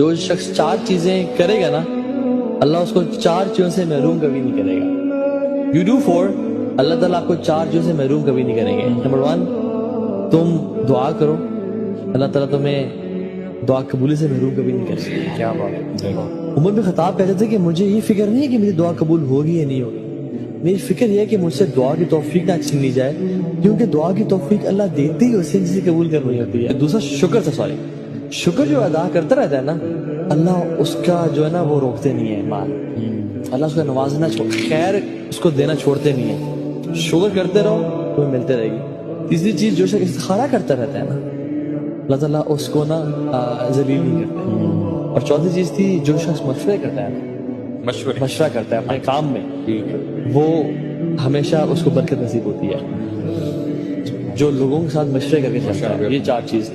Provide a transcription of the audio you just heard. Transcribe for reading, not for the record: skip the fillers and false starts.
جو شخص 4 چیزیں کرے گا نا اللہ اس کو 4 چیزوں سے محروم کبھی نہیں کرے گا. You do 4, اللہ تعالیٰ آپ کو 4 چیزوں سے محروم کبھی نہیں کریں گے. نمبر 1, تم دعا کرو, اللہ تعالیٰ تمہیں دعا قبولی سے محروم کبھی نہیں کرے گا. کیا بات ہے. عمر بن خطاب کہتے تھے کہ مجھے یہ فکر نہیں ہے کہ میری دعا قبول ہوگی یا نہیں ہوگی, میری فکر یہ ہے کہ مجھ سے دعا کی توفیق نہ چھین لی جائے, کیونکہ دعا کی توفیق اللہ دیتی ہی اسے جسے قبول کرنی ہوتی ہے. دوسرا شکر جو ادا کرتا رہتا ہے نا اللہ اس کا جو ہے نا وہ روکتے نہیں ہے مال, اللہ اس کا نوازنا خیر اس کو دینا چھوڑتے نہیں ہے. شکر کرتے رہو تمہیں ملتے رہے گی. تیسری چیز جو شخص استخارہ کرتا رہتا ہے نا اللہ تعالیٰ اس کو نا ذلیل نہیں کرتے. اور چوتھی چیز تھی جو شخص مشورے کرتا ہے, مشورہ کرتا ہے اپنے کام میں, وہ ہمیشہ اس کو برکت نصیب ہوتی ہے. جو لوگوں کے ساتھ مشورے کر کے چلتا ہے, یہ 4 چیز.